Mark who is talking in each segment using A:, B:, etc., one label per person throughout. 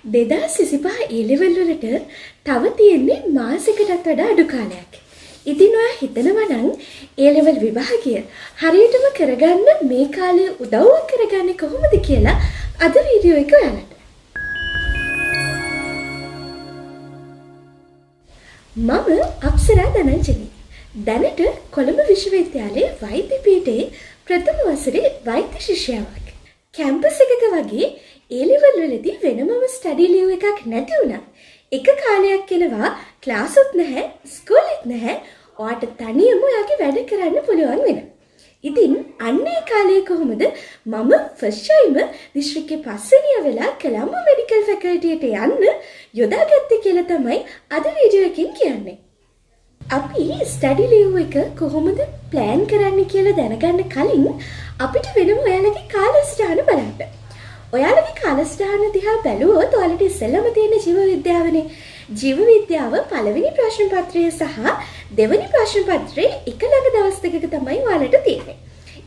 A: 2025 A level වලට තව තියෙන්නේ මාසයකටත් වඩා අඩු කාලයක්. ඉතින් ඔයා හිතනවා නම් A level විභාගය හරියටම කරගන්න මේ කාලේ උදව්වක් කරගන්නේ කොහොමද කියලා අද වීඩියෝ එක ඔයාලට. මම අප්සරා ධනංජලි. දැනට කොළඹ විශ්වවිද්‍යාලයේ වෛද්‍ය පීඨයේ ප්‍රථම වසරේ වෛද්‍ය ශිෂ්‍යාවක්. කැම්පස් එකක වගේ A level වලදී වෙනමම ස්ටඩි ලීව් එකක් නැති වුණා. එක කාලයක් එනවා ක්ලාස් උත් නැහැ, ස්කූලෙත් නැහැ. ඔයාට තනියම ඔයාගේ වැඩ කරන්න පුළුවන් වෙනවා. ඉතින් අන්නේ කාලේ කොහොමද මම ෆස්ට් ටයිම් දිස්ත්‍රික්කේ පස්වෙනිය වෙලා කොළඹ මෙඩිකල් ෆැකල්ටියට යන්න යොදාගත්තේ කියලා තමයි අද වීඩියෝ එකෙන් කියන්නේ. අපි ස්ටඩි ලීව් එක කොහොමද ප්ලෑන් කරන්න කියලා දැනගන්න කලින් අපිට වෙනම ඔයාලගේ කාලසටහන බලන්න. ඔයාලගේ කාලසටහන දිහා බැලුවොත් ඔයාලට ඉස්සෙල්ලම තියෙන ජීව විද්‍යාවනේ. ජීව විද්‍යාව පළවෙනි ප්‍රශ්න පත්‍රය සහ දෙවෙනි ප්‍රශ්න පත්‍රය එක ළඟ දවස් දෙකක තමයි ඔයාලට තියෙන්නේ.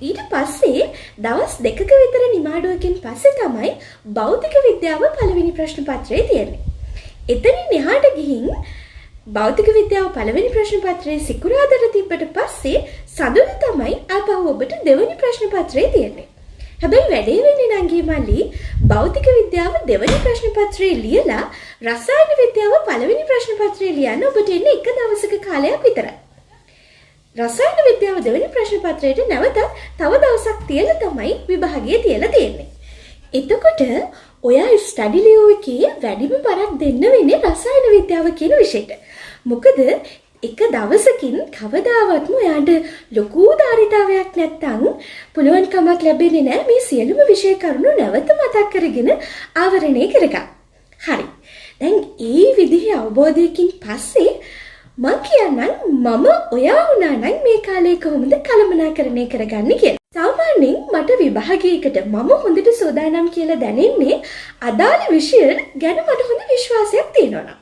A: ඊට පස්සේ දවස් දෙකක විතර නිමාඩුවකින් පස්සේ තමයි භෞතික විද්‍යාව පළවෙනි ප්‍රශ්න පත්‍රය තියෙන්නේ. එතනින් එහාට ගිහින් භෞතික විද්‍යාව පළවෙනි ප්‍රශ්න පත්‍රයේ සිකුරාදාට තිබ්බට පස්සේ සඳුදා තමයි ආපහු ඔබට දෙවෙනි ප්‍රශ්න පත්‍රය තියෙන්නේ. හැබැයි වැඩේ වෙන්නේ නංගී මල්ලි භෞතික විද්‍යාව දෙවෙනි ප්‍රශ්න පත්‍රයේ ලියලා රසායන විද්‍යාව පළවෙනි ප්‍රශ්න පත්‍රයේ ලියන්න ඔබට එන්නේ එක දවසක කාලයක් විතරයි. රසායන විද්‍යාව දෙවෙනි ප්‍රශ්න පත්‍රයට නැවතත් තව දවසක් තියලා තමයි විභාගය තියලා තියෙන්නේ. එතකොට ඔයා ස්ටඩි ලීව් එකේ වැඩිම බරක් දෙන්න වෙන්නේ රසායන විද්‍යාව කියන විෂයට. මොකද එක දවසකින් කවදාවත්ම ඔයාට ලොකු ධාරිතාවයක් නැත්තම් පුළුවන් කමක් ලැබෙන්නේ නැහැ මේ සියලුම විෂය කරුණු නැවත මතක් කරගෙන ආවරණය කරගන්න. හරි. දැන් මේ විදිහේ අවබෝධයකින් පස්සේ මම කියන්නම් මම ඔයා වුණා නම් මේ කාලේ කොහොමද කළමනාකරණය කරගන්නේ කියලා. සාමාන්‍යයෙන් මට විභාගයකට මම හොඳට සූදානම් කියලා දැනෙන්නේ අදාළ විෂය ගැන මට හොඳ විශ්වාසයක් තියෙනවා.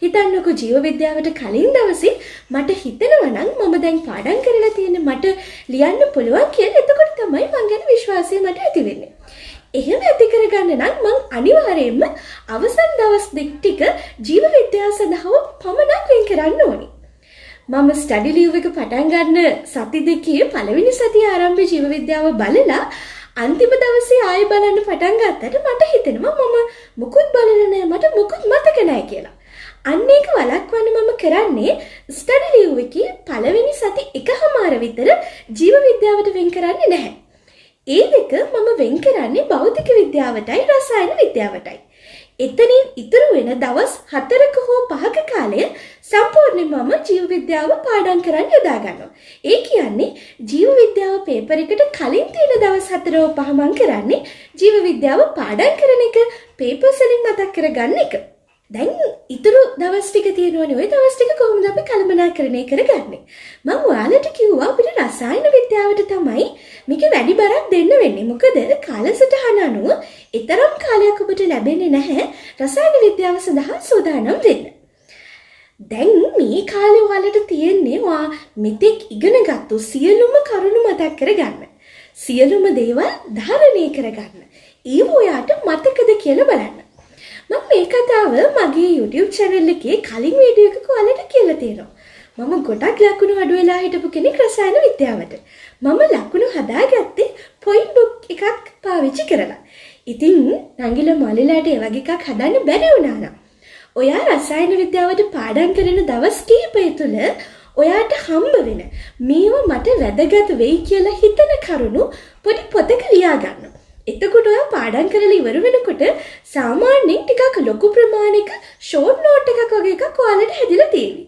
A: හිතන්නකෝ ජීව විද්‍යාවට කලින් දවසේ මට හිතෙනවා නම් මම දැන් පාඩම් කරලා තියෙන මට ලියන්න පුළුවන් කියලා. එතකොට තමයි මං ගැන විශ්වාසය මට ඇති වෙන්නේ. එහෙම ඇති කරගන්න නම් මං අනිවාර්යයෙන්ම අවසන් දවස් දෙක ටික ජීව විද්‍යාව සඳහා පමණක් වෙන් කරන්න ඕනේ. මම ස්ටඩි ලීව් එක පටන් ගන්න සති දෙකේ පළවෙනි සතිය ආරම්භ ජීව විද්‍යාව බලලා අන්තිම දවසේ ආයෙ බලන්න පටන් ගත්තට මට හිතෙනවා මම මුකුත් බලලා නැහැ, මට මුකුත් මතක නැහැ කියලා. අන්න ඒක වළක්වන්න මම කරන්නේ ස්ටඩි ලීව් එකේ පළවෙනි සති එකමාර විතර ජීව විද්‍යාවට වෙන් කරන්නේ නැහැ. ඒ දෙක මම වෙන් කරන්නේ භෞතික විද්‍යාවටයි රසායන විද්‍යාවටයි. එතනින් ඉතුරු වෙන දවස් 4ක හෝ 5ක කාලය සම්පූර්ණයෙන්ම මම ජීව විද්‍යාව පාඩම් කරන්න යොදා ගන්නවා. ඒ කියන්නේ ජීව විද්‍යාව පේපර් එකට කලින් තියෙන දවස් 4 5 මම කරන්නේ ජීව විද්‍යාව පාඩම් කරන එක පේපර්ස් වලින් මතක් කරගන්න එක. දැන් ඉතුරු දවස් ටික තියෙනවනේ. ওই දවස් ටික කොහොමද අපි කළමනාකරණය කරගන්නේ? මම ඔයාලට කිව්වා අපිට රසායන විද්‍යාවට තමයි මේකේ වැඩි බරක් දෙන්න වෙන්නේ. මොකද කාලසටහන අනුව ඊතරම් කාලයක් ඔබට ලැබෙන්නේ නැහැ රසායන විද්‍යාව සඳහා සූදානම් වෙන්න. දැන් මේ කාලේ ඔයාලට තියෙන්නේ ඔයා මෙතෙක් ඉගෙනගත්තු සියලුම කරුණු මතක් කරගන්න. සියලුම දේවල් ධාරණය කරගන්න. ඒව ඔයාට මතකද කියලා බලන්න. මම මේ කතාව මගේ YouTube channel එකේ කලින් වීඩියෝ එකක ඔයාලට කියලා තියෙනවා. මම ගොඩක් ලකුණු අඩු වෙලා හිටපු කෙනෙක් රසායන විද්‍යාවට. මම ලකුණු හදාගත්තේ point book එකක් පාවිච්චි කරලා. ඉතින් නංගිලා මල්ලිලාට ඒ වගේ එකක් හදන්න බැරි වුණා නම් ඔයා රසායන විද්‍යාවට පාඩම් කරන දවස් කිහිපය තුළ ඔයාට හම්බ වෙන මේව මට වැදගත් වෙයි කියලා හිතන කරුණු පොඩි පොතක ලියා ගන්න. එතකොට ඔයා පාඩම් කරලා ඉවර වෙනකොට සාමාන්‍යයෙන් ටිකක් ලොකු ප්‍රමාණයක ෂෝට් නෝට් එකක් වගේ එකක් ඔයාලට හැදිලා තියෙවි.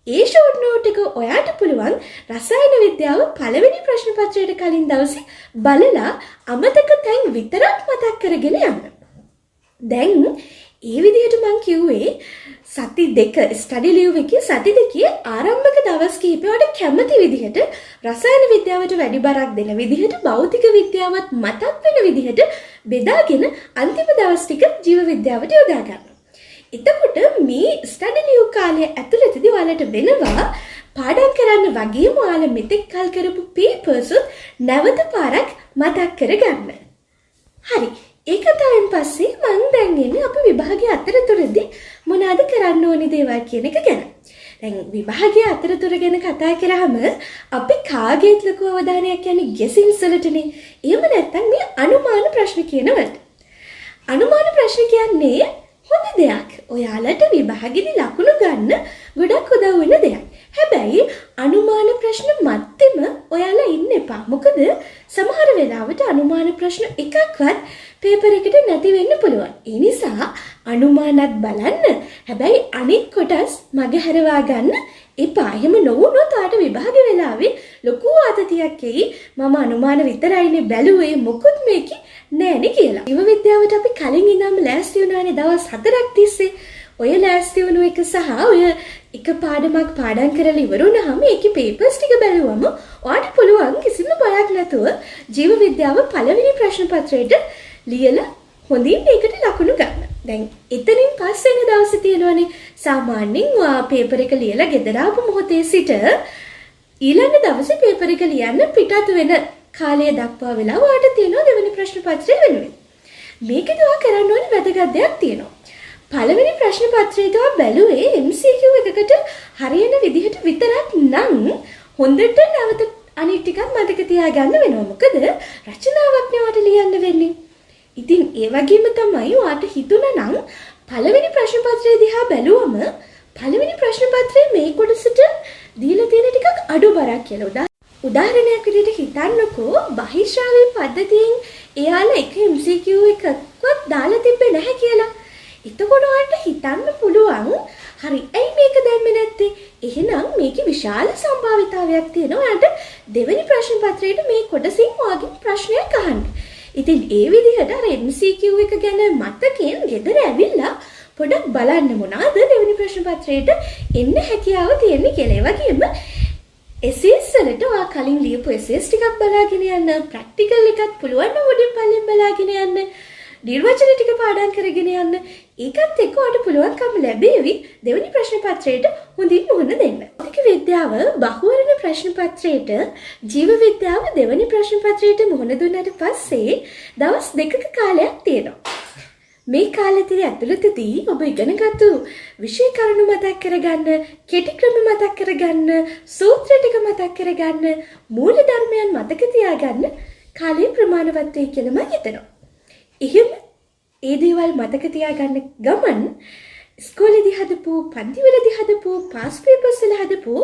A: ඒ ෂෝට් නෝට් එක ඔයාට පුළුවන් රසායන විද්‍යාව පළවෙනි ප්‍රශ්න පත්‍රයට කලින් දවසේ බලලා අමතක තැන් විතරක් මතක් කරගෙන යන්න. දැන් ඒ විදිහට මම කිව්වේ සති දෙක ස්ටඩි ලීව් එකේ සති දෙකේ ආරම්භක දවස් කිහිපයට කැමති විදිහට රසායන විද්‍යාවට වැඩි බරක් දෙන විදිහට භෞතික විද්‍යාවත් මතක් වෙන විදිහට බෙදාගෙන අන්තිම දවස් ටික ජීව විද්‍යාවට යොදා ගන්න. එතකොට මේ ස්ටඩි ලීව් කාලය ඇතුළතදී ඔයාලට වෙනවා පාඩම් කරන්න වගේම ඔයාලා මෙතෙක් කල් කරපු පේපර්ස් නැවත පාරක් මතක් කරගන්න. හරි. ඒ කතාවෙන් පස්සේ මම දැන් එන්නේ අපි විභාගය අතට කරන්න ඕනි දේවල් කියන එක ගැන. දැන් විභාගයේ අතරතුර ගැන කතා කරාම අපි කාගේත් ලොකු අවධානයක් යන්නේ ගෙසින්ස් වලටනේ. එහෙම නැත්නම් මේ අනුමාන ප්‍රශ්න කියන වලට. අනුමාන ප්‍රශ්න කියන්නේ හොඳ දෙයක්. ඔයාලට විභාගෙදි ලකුණු ගන්න ගොඩක් උදව් වෙන දෙයක්. හැබැයි අනුමාන ප්‍රශ්න මැත්තේම ඔයාලා ඉන්න එපා. මොකද සමහර වෙලාවට අනුමාන ප්‍රශ්න එකක්වත් පේපර් එකට නැති වෙන්න පුළුවන්. ඒ නිසා අනුමානත් බලන්න. හැබැයි අනිත් කොටස් මගහැරවා ගන්න එපා. එහෙම නොවුනොත් ආට විභාග වෙලාවේ ලොකු ආතතියක් එයි. මම අනුමාන විතරයිනේ බැලුවේ මොකුත් මේකේ නෑනේ කියලා. ජීව විද්‍යාවට අපි කලින් ඉඳන්ම ලෑස්ති වුණානේ දවස් 4ක් තිස්සේ. ඔය ලෑස්ති වුණු එක සහ ඔය එක පාඩමක් පාඩම් කරලා ඉවරුනහම ඒකේ පේපර්ස් ටික බැලුවම ඔයාට පුළුවන් කිසිම බයක් නැතුව ජීව විද්‍යාව පළවෙනි ප්‍රශ්න පත්‍රයට ලියලා හොඳින් ඒකට ලකුණු ගන්න. දැන් එතනින් පස්සේ වෙන දවසේ තියෙනවනේ සාමාන්‍යයෙන් ඔයා පේපර් එක ලියලා ගෙදර ආපු මොහොතේ සිට ඊළඟ දවසේ පේපර් එක ලියන්න පිටත් වෙන කාලය දක්වා වෙලා ඔයාට තියෙනවා දෙවෙනි ප්‍රශ්න පත්‍රය වෙනුවෙන්. මේකද ඔයා කරන්න ඕනේ වැදගත් දෙයක් තියෙනවා. පළවෙනි ප්‍රශ්න පත්‍රයට බැලුවේ MCQ එකකට හරියන විදිහට විතරක් නම් හොඳට නැවත අනිත් ටිකක් මතක තියාගන්න වෙනවා. මොකද රචනාවක් නෙවට ලියන්න වෙන්නේ. ඉතින් ඒ වගේම තමයි ඔයාට හිතුණා නම් පළවෙනි ප්‍රශ්න පත්‍රය දිහා බැලුවම පළවෙනි ප්‍රශ්න පත්‍රයේ මේ කොටසට දීලා තියෙන ටිකක් අඩු බරක් කියලා. උදාහරණයක් විදිහට හිතන්නකෝ බහිශ්‍රාවී පද්ධතියෙන් එයාලා එක MCQ එකක්වත් දාලා තිබ්බේ නැහැ කියලා. එතකොට ඔයාලට හිතන්න පුළුවන් හරි ඇයි මේක දැම්මේ නැත්තේ? එහෙනම් මේකේ විශාල සම්භාවිතාවයක් තියෙනවා ඔයාලට දෙවෙනි ප්‍රශ්න පත්‍රයේ මේ කොටසින් ඔයාගෙන් ප්‍රශ්නයක් අහන්න. ඉතින් ඒ විදිහට අර MCQ එක ගැන මතකයෙන් ගෙදර ඇවිල්ලා පොඩක් බලන්න මොනවාද දෙවෙනි ප්‍රශ්න පත්‍රයට එන්න හැකියාව තියෙන්නේ කියලා. ඒ වගේම essays වලට ඔයා කලින් ලියපු essays ටිකක් බලාගෙන යන්න, ප්‍රැක්ටිකල් එකත් පුළුවන් නම් උඩින් පල්ලෙන් බලාගෙන යන්න. නිර්වචන ටික පාඩම් කරගෙන යන්න. ඒකත් එක්ක ඔයාලට පුළුවන්කම ලැබෙවි දෙවෙනි ප්‍රශ්න පත්‍රයට හොඳින් මුහුණ දෙන්න. භෞතික විද්‍යාව බහුවර්ණ ප්‍රශ්න පත්‍රයට ජීව විද්‍යාව දෙවෙනි ප්‍රශ්න පත්‍රයට මුහුණ දුන්නාට පස්සේ දවස් 2ක කාලයක් තියෙනවා. මේ කාලෙදී ඇතුළතදී ඔබ ඉගෙනගත්තු විෂය කරුණු මතක් කරගන්න, කෙටි ක්‍රම මතක් කරගන්න, සූත්‍ර ටික මතක් කරගන්න, මූල ධර්මයන් මතක තියාගන්න කාලය ප්‍රමාණවත් වෙයි කියලා මම හිතනවා. එහෙම ඒ දේවල් මතක තියාගන්න ගමන් ඉස්කෝලේදී හදපු, පන්තිවලදී හදපු, පාස් පේපර්ස් වල හදපු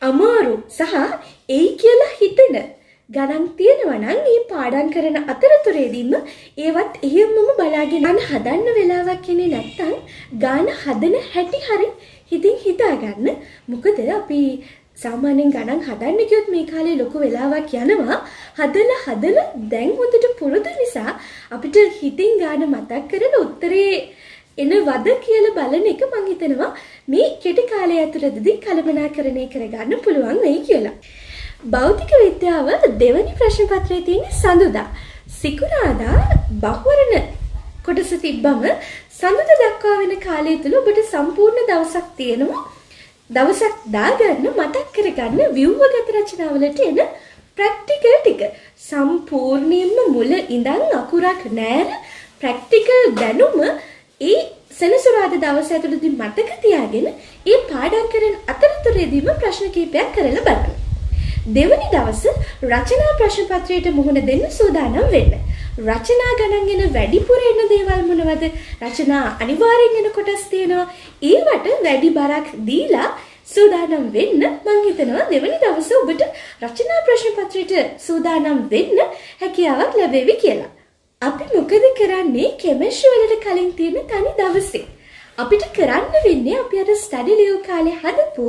A: අමාරු සහ එයි කියලා හිතෙන ගණන් තියෙනවා නම් මේ පාඩම් කරන අතරතුරේදීම ඒවත් එහෙමම බලාගෙන හදන්න වෙලාවක් ඉන්නේ නැත්තම් ගාන හදන හැටි හරි හිතින් හිතා ගන්න. මොකද අපි සාමාන්‍යයෙන් ගණන් හදන්න කියොත් මේ කාලේ ලොකු වෙලාවක් යනවා. හදලා දැන් හොඳට පුරුදු නිසා අපිට හිතින් ගාන මතක් කරලා උත්තරේ එන වද කියලා බලන එක මම හිතනවා මේ කෙටි කාලය ඇතුළතදී කළමනාකරණය කරගන්න පුළුවන් වෙයි කියලා. භෞතික විද්‍යාව දෙවැනි ප්‍රශ්න පත්‍රයේ තියෙන සඳුදා සිකුරාදා බහුවර්ණ කොටස තිබ්බම සඳුදා දක්වා වෙන කාලය තුල ඔබට සම්පූර්ණ දවසක් තියෙනවා. දවසක් දාගන්න මතක් කරගන්න ව්‍යුහගත රචනාවලට එන ප්‍රැක්ටිකල් ටික සම්පූර්ණයෙන්ම මුල ඉඳන් අකුරක් නැර ප්‍රැක්ටිකල් දැනුම ඒ සෙනසුරාදා දවස් ඇතුළතදී මතක තියාගෙන ඒ පාඩම් කරන අතරතුරේදීම ප්‍රශ්න කිහිපයක් කරලා බලන්න. දෙවැනි දවස රචනා ප්‍රශ්න පත්‍රයට මුහුණ දෙන්න සූදානම් වෙන්න. රචනා ගණන් එන වැඩිපුර එන දේවල් මොනවද? රචනා අනිවාර්යෙන් එන කොටස් තියෙනවා. ඒවට වැඩි බරක් දීලා සූදානම් වෙන්න මම හිතනවා දෙවැනි දවසේ ඔබට රචනා ප්‍රශ්න පත්‍රයට සූදානම් වෙන්න හැකියාවක් ලැබෙවි කියලා. අපි මොකද කරන්නේ කෙමිස්ට්‍රි වලට කලින් තියෙන තනි දවසේ? අපිට කරන්න වෙන්නේ අපි අර ස්ටඩි ලීව් කාලේ හදපු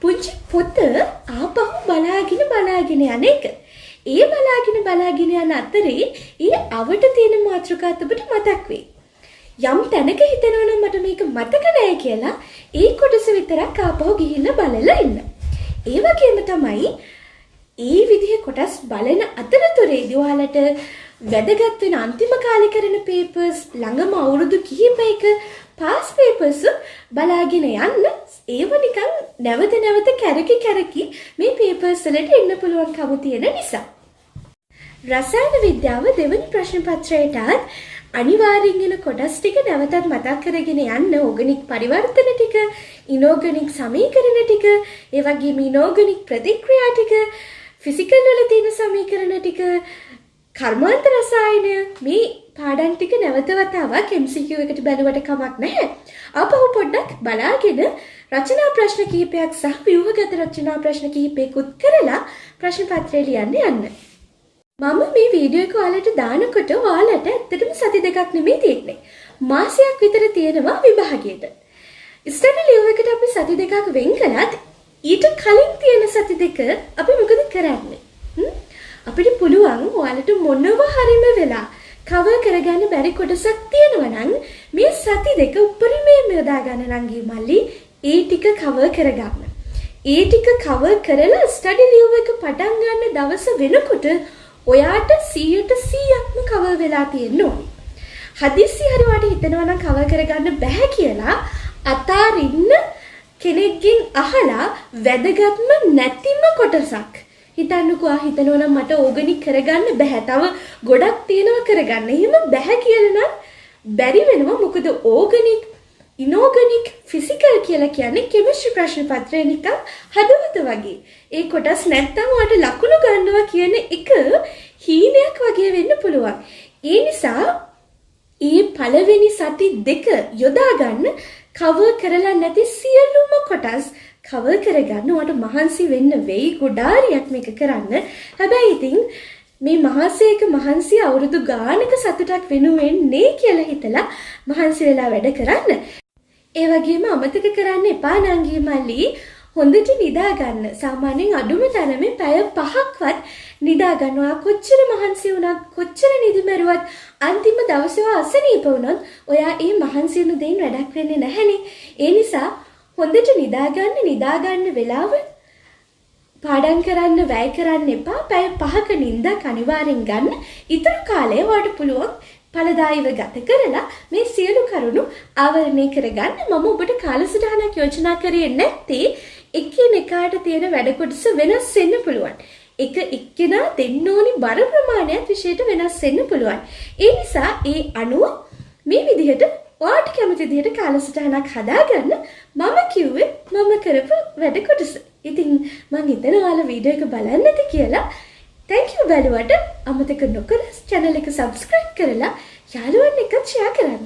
A: පුංචි පොත ආපහු බලාගෙන යන එක. ඒ බලාගෙන යන අතරේ ඒ අවට තියෙන මාතෘකාත් ඔබට මතක් වෙයි. යම් තැනක හිතනවා නම් මට මේක මතක නැහැ කියලා ඒ කොටස විතරක් ආපහු ගිහිල්ලා බලලා ඉන්න. ඒ වගේම තමයි ඒ විදිහේ කොටස් බලන අතරතුරේදී ඔයාලට වැදගත් වෙන අන්තිම කාලේ කරන පේපර්ස් ළඟම අවුරුදු කිහිපයක පාස් පේපර්ස් බලාගෙන යන්න. ඒව නිකන් නැවත කැරකි මේ පේපර්ස් වලට එන්න පුළුවන්කම තියෙන නිසා. රසායන විද්‍යාව දෙවන ප්‍රශ්න පත්‍රයටත් අනිවාර්යෙන් එන කොටස් ටික නැවතත් මතක් කරගෙන යන්න ඕගනික් පරිවර්තන ටික, ඉනෝගනික් සමීකරණ ටික, ඒ වගේම ඉනෝගනික් ප්‍රතික්‍රියා ටික, ෆිසිකල් වල තියෙන සමීකරණ ටික, කර්මාන්ත රසායන මේ පාඩම් ටික නැවත වතාවක් MCQ එකට බැලුවට කමක් නැහැ. ආපහු පොඩ්ඩක් බලාගෙන රචනා ප්‍රශ්න කිහිපයක් සහ ව්‍යුහගත රචනා ප්‍රශ්න කිහිපයකුත් කරලා ප්‍රශ්න පත්‍රය ලියන්න යන්න. මම මේ වීඩියෝ එක ඔයාලට දානකොට ඔයාලට ඇත්තටම සති දෙකක් නෙමෙයි තියෙන්නේ. මාසයක් විතර තියෙනවා විභාගයට. ස්ටඩි ලීව් එකට අපි සති දෙකක් වෙන් කළත් ඊට කලින් තියෙන සති දෙක අපි මොකද කරන්නේ? අපිට පුළුවන් ඔයාලට මොනවා හරිම වෙලා කවර් කරගන්න බැරි කොටසක් තියෙනවා නම් මේ සති දෙක උපරිමයෙන් යොදා ගන්න රංගී මල්ලි ඒ ටික කවර් කරගන්න. ඒ ටික කවර් කරලා ස්ටඩි ලීව් එක පටන් ගන්න දවස වෙනකොට ඔයාට 100%ක්ම කවර් වෙලා තියෙන්න ඕනේ. හදිස්සි හරි වාට හිතනවා නම් කවර් කරගන්න බෑ කියලා අතාරින්න කෙනෙක්ගෙන් අහලා වැදගත්ම නැතිම කොටසක් හිතන්නකෝ හිතනවා නම් මට ඕගනික් කරගන්න බෑ. තව ගොඩක් තියෙනවා කරගන්න. එහෙම බෑ කියලා නම් බැරි වෙනවා. මොකද ඕගනික්, ඉනෝගනික්, ෆිසිකල් කියලා කියන්නේ කෙමිස්ට්‍රි ප්‍රශ්න පත්‍රය නිකන් හදවත වගේ. ඒ කොටස් නැත්තම් ඔයාලට ලකුණු ගන්නවා කියන එක හීනයක් වගේ වෙන්න පුළුවන්. ඒ නිසා මේ පළවෙනි සති දෙක යොදා ගන්න කවර් කරලා නැති සියලුම කොටස් කවර් කරගන්න ඔයාලට මහන්සි වෙන්න වෙයි. ගොඩාරියක් මේක කරන්න. හැබැයි ඉතින් මේ මාසයක මහන්සිය අවුරුදු ගානක සතුටක් වෙනුවෙන් නේ කියලා හිතලා මහන්සි වෙලා වැඩ කරන්න. ඒ වගේම අමතක කරන්න එපා නංගී මල්ලි හොඳට නිදා ගන්න. සාමාන්‍යයෙන් අඩුම තරමේ පැය 5ක්වත් නිදා ගන්න. ඔයා කොච්චර මහන්සි වුණත්, කොච්චර නිදි මරුවත් අන්තිම දවසේ අසනීප වුණොත් ඔයා ඒ මහන්සි වෙන දෙයින් වැඩක් වෙන්නේ නැහනේ. ඒ නිසා හොඳට නිදා ගන්න වෙලාව පාඩම් කරන්න වැය කරන්න එපා. පැය 5ක නිින්දක් අනිවාර්යෙන් ගන්න. ඊතර කාලය ඔයාලට පුළුවන් ඵලදායීව ගත කරලා මේ සියලු කරුණු ආවරණය කරගන්න. මම ඔබට කාලසටහනක් යෝජනා කරේ නැත්තේ එකිනෙකාට තියෙන වැඩ කොටස වෙනස් වෙන්න පුළුවන්. එක එක්කෙනා දෙන්න ඕනි බර ප්‍රමාණයත් විශේෂයට වෙනස් වෙන්න පුළුවන්. ඒ නිසා ඒ අනුව මේ විදිහට ඔයාට කැමති විදිහට කාලසටහනක් හදාගන්න මම කිව්වේ මම කරපු වැඩ කොටස. ඉතින් මම හිතනවා ඔයාලා වීඩියෝ එක බලන්න ඇති කියලා. Thank you බලුවට අමතක නොකර channel එක subscribe කරලා යාළුවන් එක්ක share කරන්න.